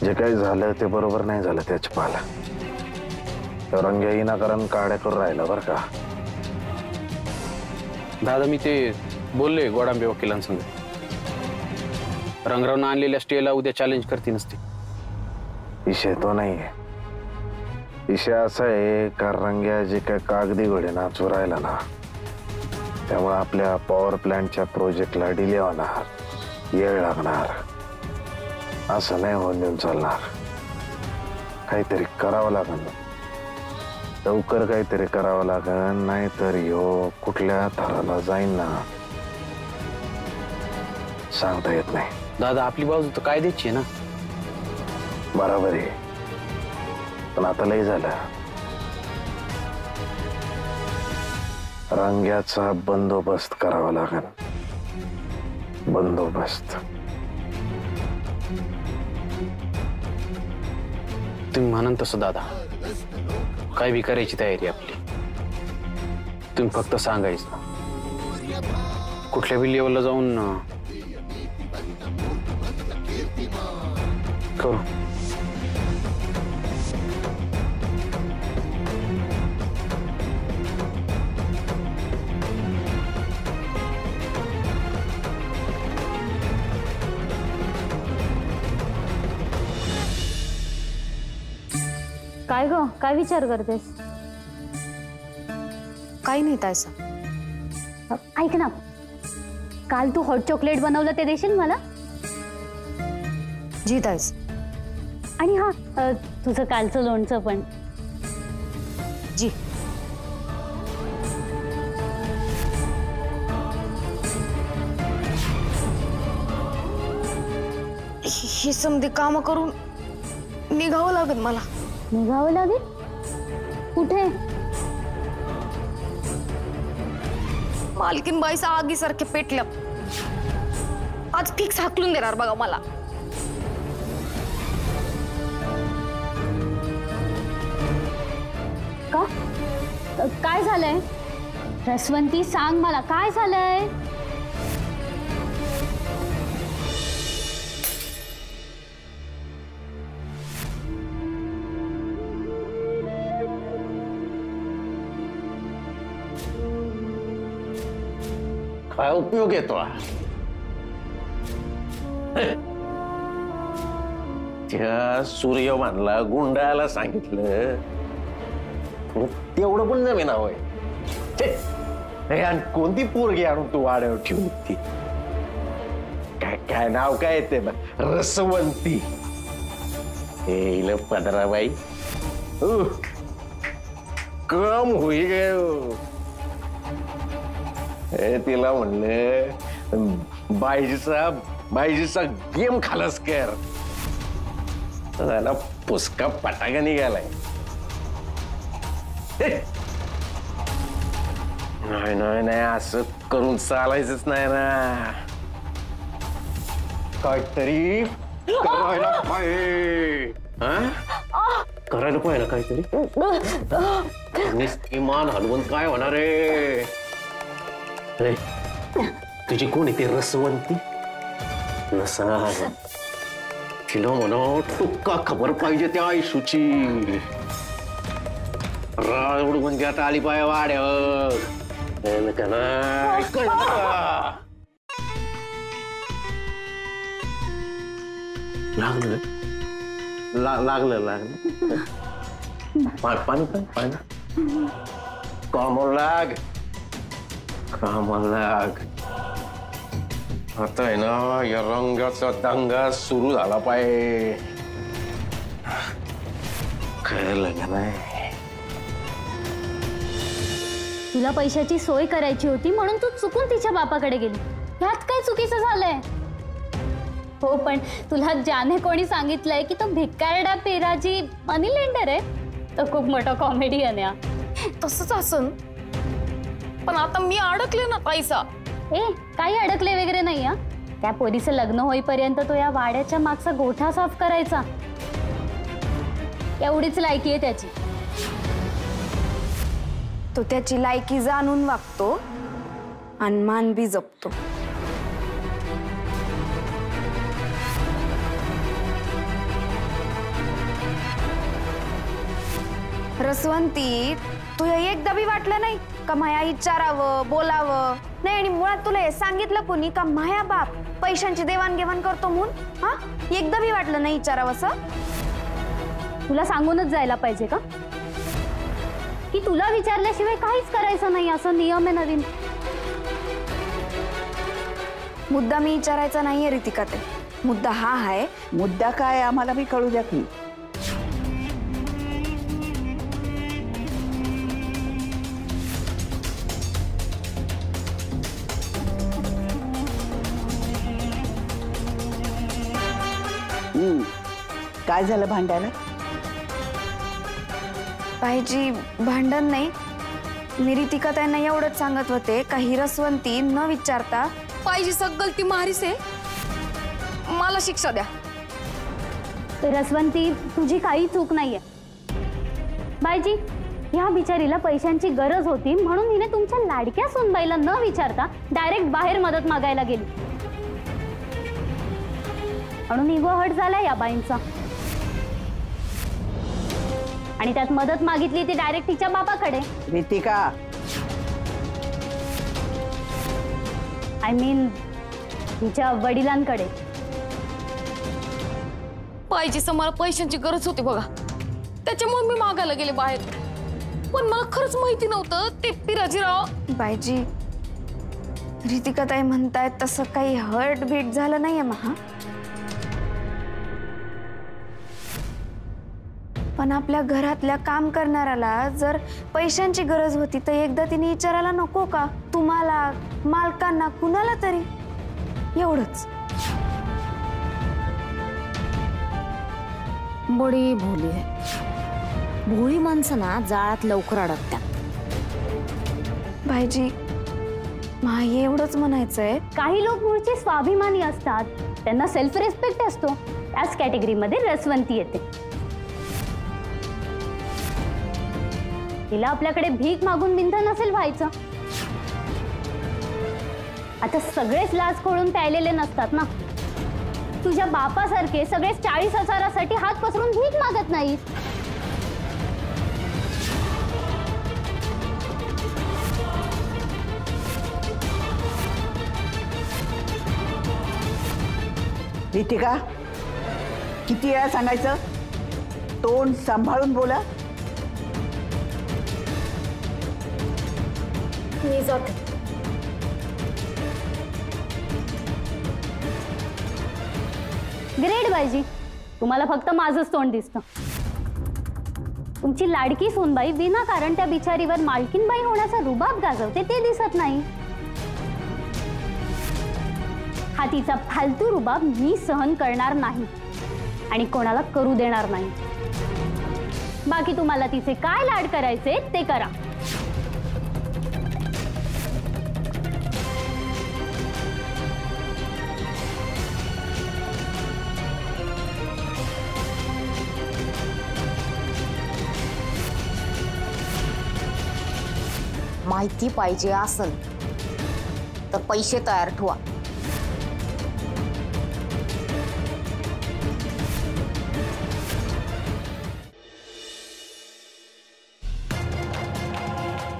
जे काही झालं ते बरोबर नाही झालं त्याच पाला रंग्या विनाकारण काड्या करून राहिला बर का। दादा मी ते बोलले गोडांबे वकिलांसंग रंगरावनं आणलेल्या स्टेला उद्या चॅलेंज करते नसते। विषय तो नाहीये, विषय असा आहे का रंग्या जे काय कागदी घोडे नाचू राहिला ना त्यामुळे आपल्या पॉवर प्लांटच्या प्रोजेक्टला डिले होणार, वेळ लागणार, असं नाही होऊन देऊन चालणार। काहीतरी करावं लागेल, लवकर काहीतरी करावं लागेल, नाहीतर ह्यो कुठल्या थराला जाईन ना सांगता येत नाही। दादा आपली बाजू तर कायद्याची आहे ना। बरोबर आहे, पण आता लय झालं। रंग्याचा बंदोबस्त करावा लागेल, बंदोबस्त। तुम्ही म्हणाल तसं दादा, काय बी करायची तयारी आपली। तुम्ही फक्त सांगायचं कुठल्या बी लेवलला जाऊन करू। काय ग, काय विचार करतेस? काही नाही तायसा। ऐक ना, काल तू हॉट चॉकलेट बनवलं ते देशील मला? जी तायस। आणि हा तुझं कालचं लोणचं पण। जी। ही समधी काम करून निघावं लागेल मला। निघावं लागेल? कुठे? मालकीन बाईचा आगीसारखे पेटल्या, आज फिक्स हाकलून देणार बघा मला। का? काय झालंय रसवंती, सांग मला काय झालंय? काय उपयोग येतो? त्या सूर्यवानला गुंडाला सांगितलं, तेवढं पण जमीन हवंय। कोणती पोरगी आणून तू वाड्यावर ठेवली ती? काय काय नाव काय येते रसवंती? हे पदराबाई कम होई गे। तिला म्हणलं बाईजीचा गेम खालस कर, त्याला पुसका पटाका निघालाय। नाही नाही नाही, असं करून चालायचंच नाही ना, काहीतरी करायला पाहिजे। करायला पाहिजे काहीतरी। इमान हलवून काय होणार आहे? तुझी कोण आहे ती रसवंती? नसा तिला म्हणा टुक्का खबर पाहिजे त्या आयशूची। रावड म्हणजे आता आली पाय वाड्यावर लागलं लागलं लागलं। पाणी पाणी कामाला लाग, कामाला लाग। आता आहे ना या रंगाचा दंगा सुरू झाला पाहिजे। कळलं का नाही? तुला पैशाची सोय करायची होती म्हणून तू चुकून तिच्या बापाकडे गेली, ह्यात काय चुकीचं झालंय? हो पण तुला ज्याने कोणी सांगितलंय की तो भिकारडा पेराजी मनी लेंडर आहे, तो खूप मोठा कॉमेडियन आहे। तसंच असन, पण आता मी अडकले ना पैसा। काही अडकले वगैरे नाही हा। त्या पोरीचं लग्न होईपर्यंत तो या वाड्याच्या मागचा गोठा साफ करायचा, एवढीच लायकी आहे त्याची। तो त्याची लायकी जाणून वागतो आणि मान बी जपतो। रसवंती, तुला एकदा बी वाटलं नाही का माया विचारावं बोलावं नाही? आणि मुळात तुला हे सांगितलं कोणी का माया बाप पैशांची देवाणघेवाण करतो म्हणून? हा, एकदा बी वाटलं नाही विचारावं असं? तुला सांगूनच जायला पाहिजे का की तुला विचारल्याशिवाय काहीच करायचं नाही असं नियम आहे नवीन? मुद्दा मी विचारायचा नाहीये रितिका ते, मुद्दा हा आहे. मुद्दा काय आम्हाला बी कळू द्या की. काय झालं भांडायला? पाहिजे भांडण नाही, मी रितिका त्यांना एवढंच सांगत होते का ही रसवंती न विचारता पाहिजे सगळं ती मारीस आहे, मला शिक्षा द्या. रसवंती, तुझी काही चूक नाहीये. बायजी, ह्या बिचारीला पैशांची गरज होती म्हणून हिने तुमच्या लाडक्या सुनबाईला न विचारता डायरेक्ट बाहेर मदत मागायला गेली. म्हणून इगो हट झाला या बाईंचा. आणि त्यात मदत मागितली ती डायरेक्ट तिच्या बापाकडे. रितिका, आय मीन तिच्या वडिलांकडे. पाहिजे मला पैशांची गरज होती बघा, त्याच्यामुळे मी मागायला गेले बाहेर. पण मला खरंच माहिती नव्हतं ते पिराजीराव. बायजी, रितिका ताई म्हणतायत तसं काही हर्ट बीट झालं नाहीये महा. पण आपल्या घरातल्या काम करणाऱ्याला जर पैशांची गरज होती तर एकदा तिने विचारायला नको का? तुम्हाला, मालकांना, कुणाला तरी. एवढंच. बडी भोली आहे. भोळी माणसं ना जाळात लवकर अडकतात. भाईजी, मला एवढंच म्हणायचंय, काही लोक मूळचे स्वाभिमानी असतात, त्यांना सेल्फ रिस्पेक्ट असतो. त्याच कॅटेगरीमध्ये रसवंती येते. तिला आपल्याकडे भीक मागून बिंद नसेल व्हायचं. आता सगळेच लाज खोळून प्यायलेले नसतात ना. तुझ्या बापासारखे सगळेच 40,000साठी हात पसरून भीक मागत नाहीत. रितिका, किती वेळा सांगायचं? तोंड सांभाळून बोला. मी जाते. ग्रेट बायजी, तुम्हाला फक्त माझंच तोंड दिसतं. तुमची लाडकी सोनबाई विनाकारण त्या बिचारीवर मालकीनबाई होण्याचा रुबाब गाजवते ते दिसत नाही. हा तिचा फालतू रुबाब मी सहन करणार नाही आणि कोणाला करू देणार नाही. बाकी तुम्हाला तिचे काय लाड करायचे ते करा. माहिती पाहिजे असेल तर पैसे तयार ठेवा.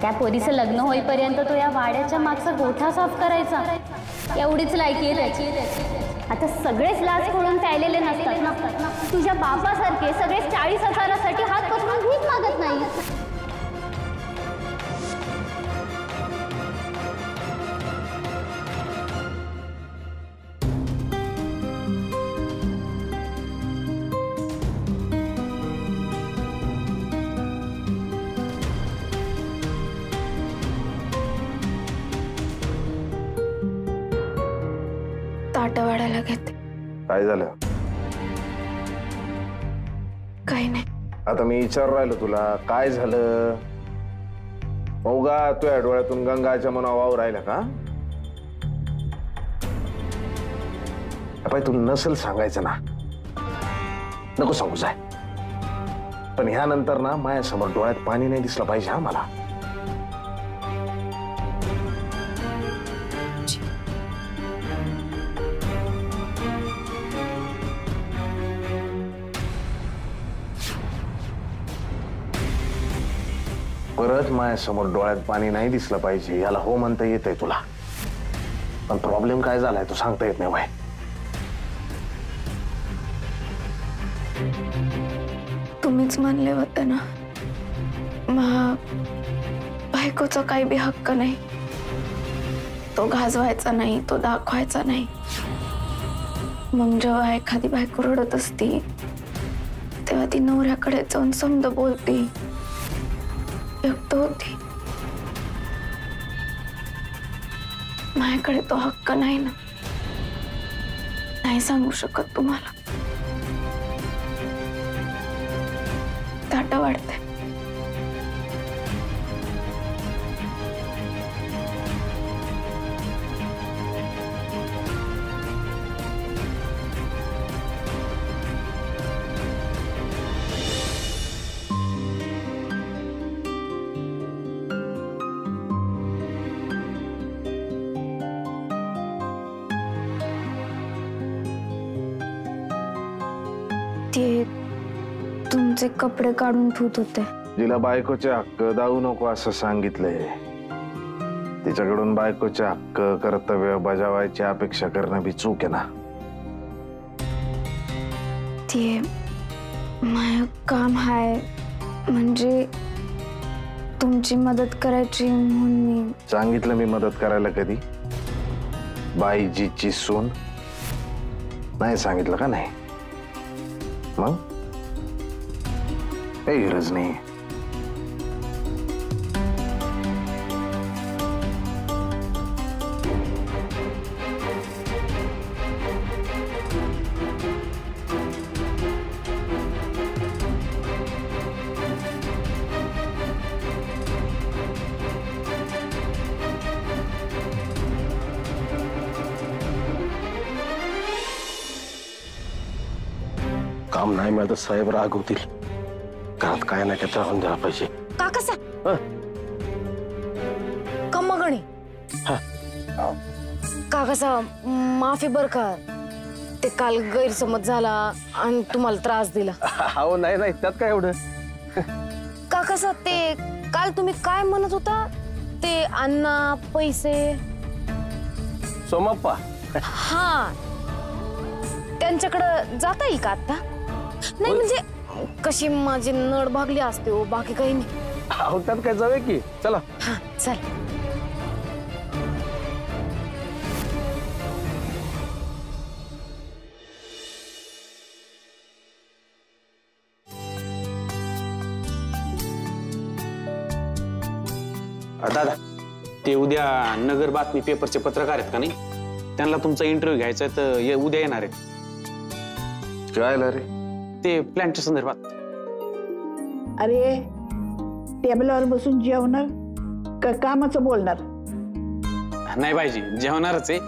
त्या पोरीचं लग्न होईपर्यंत तो या वाड्याच्या मागचा गोठा साफ करायचा, एवढीच लायकी आहे त्याची. आता सगळेच लाज खोळून प्यायलेले नसतात ना. तुझ्या बापासारखे सगळेच 40,000साठी हात पसरून भीक मागत नाही. ताटवाड्याला घेते. काय झालं? काही नाही. आता मी विचार राहिलो तुला, काय झालं? मौगा तुझ्या डोळ्यातून गंगाच्या मना वाव राहिला का? तू नसेल सांगायचं ना, नको सांगू जाय. पण ह्यानंतर ना माझ्यासमोर डोळ्यात पाणी नाही दिसलं पाहिजे हा मला. परत माझ्यासमोर डोळ्यात पाणी नाही दिसलं पाहिजे याला हो म्हणता येतंय तुला, पण प्रॉब्लेम काय झालाय तो सांगता येत नाही बाय. तुम्हीच म्हणले होते ना बायकोचा काही बी हक्क नाही, तो गाजवायचा नाही, तो दाखवायचा नाही. मग जेव्हा एखादी बायको रडत असती तेव्हा ती नवऱ्याकडे जाऊन समज बोलती, व्यक्त होती. माझ्याकडे तो हक्क नाही ना, नाही सांगू शकत तुम्हाला. ताट वाढते. ते तुमचे कपडे काढून ठेवत होते. जिला बायकोचे हक्क दावू नको असं सांगितलंय, तिच्याकडून बायकोचे हक्क कर्तव्य बजावायची अपेक्षा करणं बी चूक आहे ना. ते माझं काम आहे, म्हणजे तुमची मदत करायची म्हणून मी. सांगितलं मी मदत करायला कधी? बाईजीची सून नाही सांगितलं का? नाही मग काही गरज नाही. काम नाही मिळत साहेब रागवतील. घरात काय नाही काय राहून द्यायला पाहिजे. का कसा कम्मगणी का कसा माफी बर का, ते काल गैरसमज झाला आणि तुम्हाला त्रास दिला. हो नाही नाही त्यात काय एवढं. का कसा ते काल तुम्ही काय म्हणत होता, ते अण्णा पैसे सोमप्पा हा त्यांच्याकडे जाता येईल का आता? नाही म्हणजे कशी माझी नड भागली असते हो, बाकी काही नाही. अहो त्यात काय जाऊया की, चला. हा चल. दादा ते उद्या नगर बातमी पेपरचे पत्रकार आहेत का नाही, त्यांना तुमचा इंटरव्ह्यू घ्यायचा आहे तर उद्या येणार आहेत. काय रे? ते प्लॅनच्या संदर्भात. अरे टेबलावर बसून जेवणार का कामाचं बोलणार? नाही पाहिजे, जेवणारच आहे.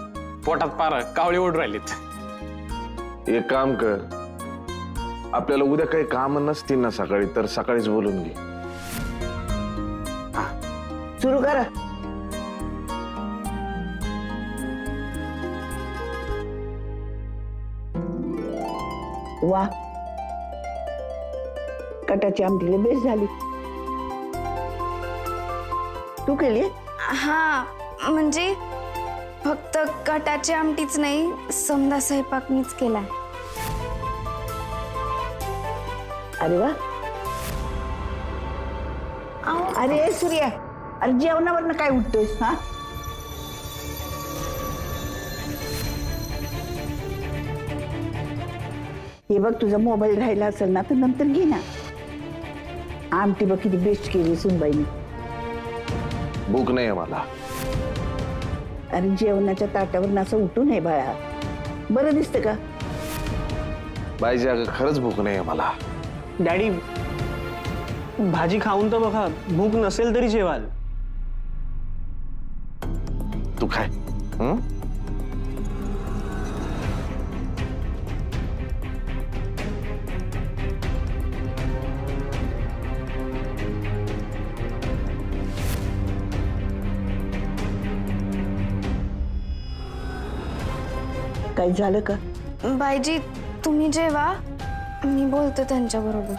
पोटात पार कावळे ओढ राहिलेत. एक काम कर, आपल्याला उद्या काही काम नसतील ना सकाळी, तर सकाळीच बोलून घे. सुरू करा. वा, कटाची आमटीला बेस झाली. तू केली? हा म्हणजे फक्त कटाची आमटीच नाही, समदा स्वयंपाक मीच केलाय. अरे वा. अरे सूर्या, अरे जेवणावरनं काय उठतोयस? हा हे बघ, तुझा मोबाईल राहिला असेल ना तर नंतर घे ना. आमटी बघ किती बेस्ट केली सुनबाईने. भूक नाही मला. अरे जेवणाच्या ताटावर असं उठू नये बाळा, बरं दिसतं का? बाईजी अगं खरंच भूक नाही मला. डॅडी भाजी खाऊन तर बघा, भूक नसेल तरी जेवाल. तू काय काय झालं का? बाईजी तुम्ही जेवा, मी बोलते त्यांच्या बरोबर.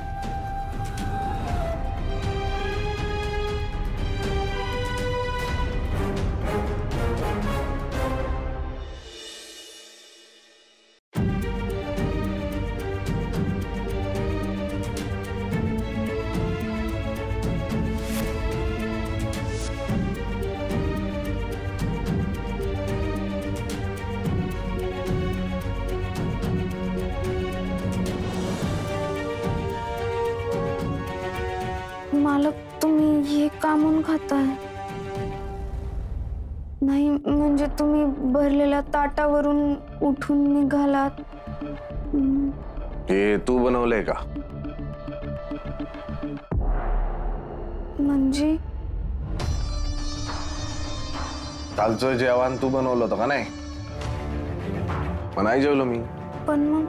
का म्हणून खाताय? नाही म्हणजे तुम्ही भरलेल्या ताटावरून उठून निघालात. हे तू बनवलंय का? म्हणजे कालचं जेवण तू बनवलं होतं का नाही? मग नाही जेवलो मी. पण मग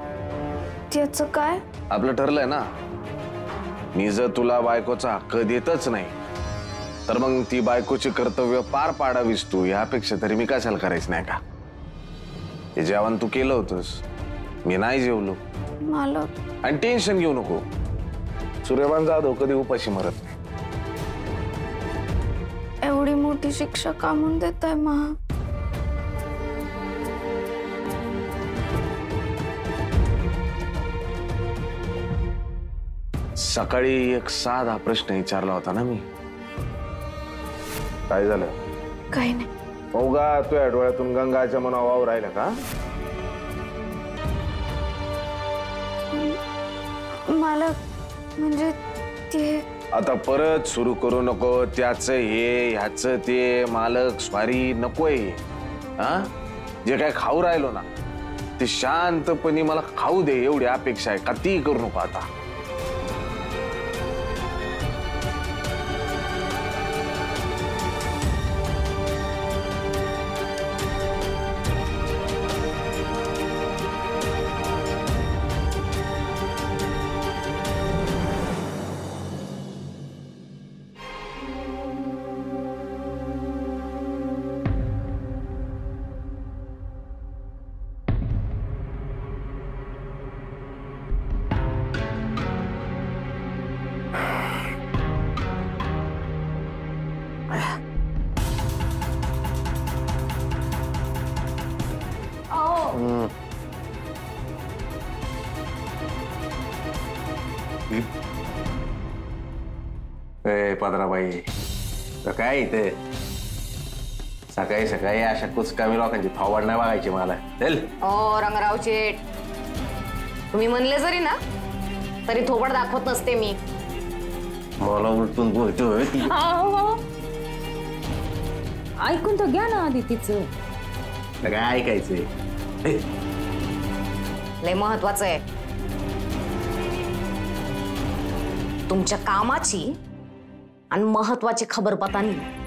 त्याचं काय? आपलं ठरलंय ना, मी जर तुला बायकोचा हक्क देतच नाही तर मग ती बायकोची कर्तव्य पार पाडावीस तू, यापेक्षा तरी मी कशाला करायचं नाही का? हे जेवण तू केलं होतंस, मी नाही जेवलो. मालक आणि टेन्शन घेऊ नको, सूर्यवान जाधव कधी उपाशी मरत नाही. एवढी मोठी शिक्षा का म्हणून देताय महा? सकाळी एक साधा प्रश्न विचारला होता ना मी. काय झालं? काही नाही. मौगा तुझ्या डोळ्यातून गंगाच्या मना वाव राहिला का? मालक म्हणजे ते आता परत सुरू करू नको त्याचं हे ह्याचं ते. मालक स्वारी नकोय. हा, जे काय खाऊ राहिलो ना ते शांतपणे मला खाऊ दे एवढी अपेक्षा आहे. का ती करू नको आता. पदराबाई तर काय इथे सकाळी सकाळी अशा कुचकामी लोकांची फावड नाही बघायची मला. चल. ओ रंगराव शेठ, तुम्ही म्हणले जरी ना तरी थोबड दाखवत नसते मी. मला उलटून बोलतोय ती. ऐकून तर घ्या ना आधी तिचं. काय ऐकायचंय? लय महत्वाचं आहे. तुमच्या कामाची आणि महत्वाची खबर पता नाही.